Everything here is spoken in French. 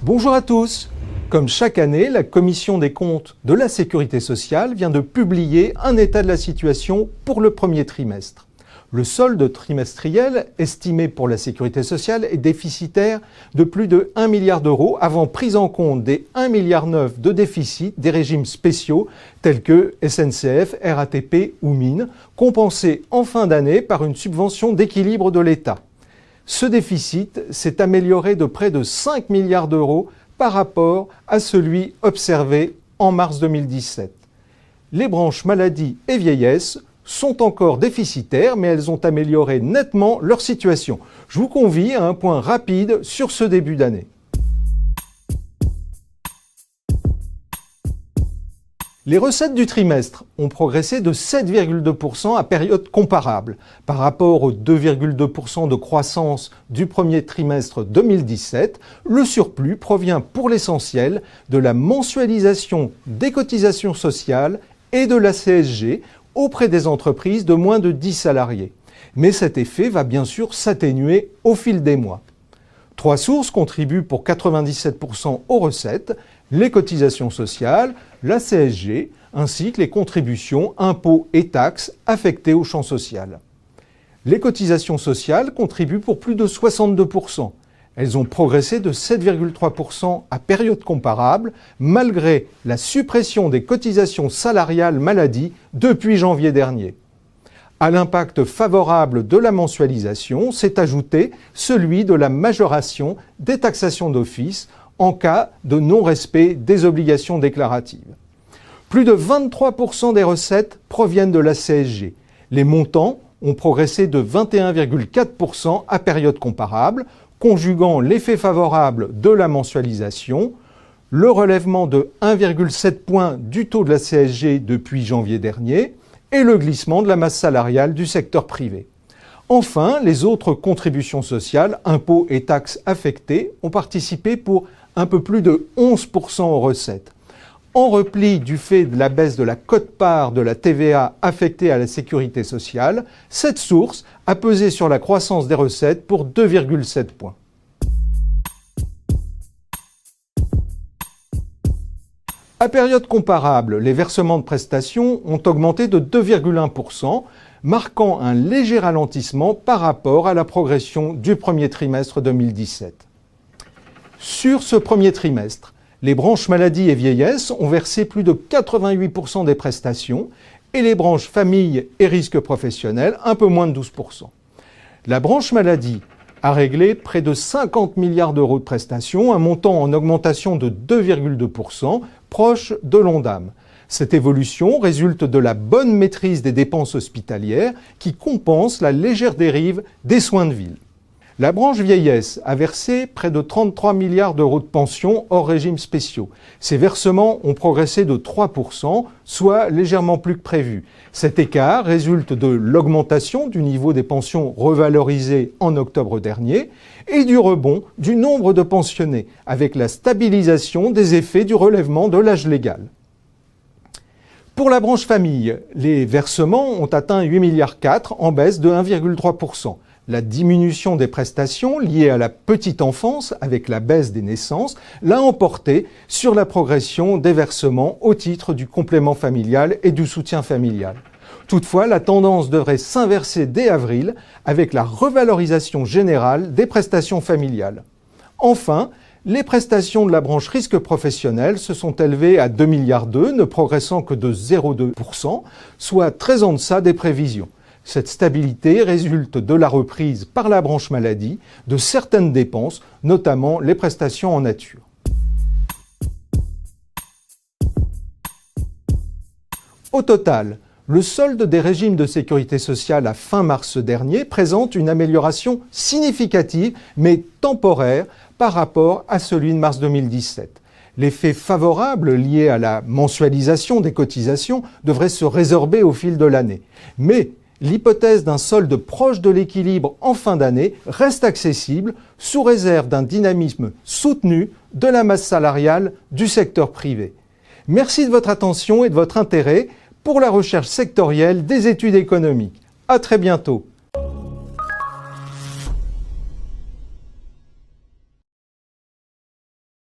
Bonjour à tous. Comme chaque année, la Commission des comptes de la Sécurité sociale vient de publier un état de la situation pour le premier trimestre. Le solde trimestriel estimé pour la Sécurité sociale est déficitaire de plus de 1 milliard d'euros avant prise en compte des 1,9 milliard de déficit des régimes spéciaux tels que SNCF, RATP ou Mines, compensés en fin d'année par une subvention d'équilibre de l'État. Ce déficit s'est amélioré de près de 5 milliards d'euros par rapport à celui observé en mars 2017. Les branches maladie et vieillesse sont encore déficitaires, mais elles ont amélioré nettement leur situation. Je vous convie à un point rapide sur ce début d'année. Les recettes du trimestre ont progressé de 7,2% à période comparable. Par rapport aux 2,2% de croissance du premier trimestre 2017, le surplus provient pour l'essentiel de la mensualisation des cotisations sociales et de la CSG auprès des entreprises de moins de 10 salariés. Mais cet effet va bien sûr s'atténuer au fil des mois. Trois sources contribuent pour 97% aux recettes, les cotisations sociales, la CSG, ainsi que les contributions, impôts et taxes affectées au champ social. Les cotisations sociales contribuent pour plus de 62%. Elles ont progressé de 7,3% à période comparable, malgré la suppression des cotisations salariales maladie depuis janvier dernier. À l'impact favorable de la mensualisation s'est ajouté celui de la majoration des taxations d'office en cas de non-respect des obligations déclaratives. Plus de 23% des recettes proviennent de la CSG. Les montants ont progressé de 21,4% à période comparable, conjuguant l'effet favorable de la mensualisation, le relèvement de 1,7 points du taux de la CSG depuis janvier dernier et le glissement de la masse salariale du secteur privé. Enfin, les autres contributions sociales, impôts et taxes affectées, ont participé pour un peu plus de 11% aux recettes. En repli du fait de la baisse de la quote-part de la TVA affectée à la sécurité sociale, cette source a pesé sur la croissance des recettes pour 2,7 points. À période comparable, les versements de prestations ont augmenté de 2,1%, marquant un léger ralentissement par rapport à la progression du premier trimestre 2017. Sur ce premier trimestre, les branches maladie et vieillesse ont versé plus de 88% des prestations et les branches famille et risques professionnels un peu moins de 12%. La branche maladie a réglé près de 50 milliards d'euros de prestations, un montant en augmentation de 2,2%, proche de l'Ondam. Cette évolution résulte de la bonne maîtrise des dépenses hospitalières qui compense la légère dérive des soins de ville. La branche vieillesse a versé près de 33 milliards d'euros de pensions hors régimes spéciaux. Ces versements ont progressé de 3%, soit légèrement plus que prévu. Cet écart résulte de l'augmentation du niveau des pensions revalorisées en octobre dernier et du rebond du nombre de pensionnés, avec la stabilisation des effets du relèvement de l'âge légal. Pour la branche famille, les versements ont atteint 8,4 milliards en baisse de 1,3%. La diminution des prestations liées à la petite enfance avec la baisse des naissances l'a emporté sur la progression des versements au titre du complément familial et du soutien familial. Toutefois, la tendance devrait s'inverser dès avril avec la revalorisation générale des prestations familiales. Enfin, les prestations de la branche risque professionnel se sont élevées à 2,2 milliards, ne progressant que de 0,2%, soit très en deçà des prévisions. Cette stabilité résulte de la reprise par la branche maladie de certaines dépenses, notamment les prestations en nature. Au total, le solde des régimes de sécurité sociale à fin mars dernier présente une amélioration significative mais temporaire par rapport à celui de mars 2017. L'effet favorable lié à la mensualisation des cotisations devrait se résorber au fil de l'année. Mais l'hypothèse d'un solde proche de l'équilibre en fin d'année reste accessible sous réserve d'un dynamisme soutenu de la masse salariale du secteur privé. Merci de votre attention et de votre intérêt pour la recherche sectorielle des études économiques. À très bientôt.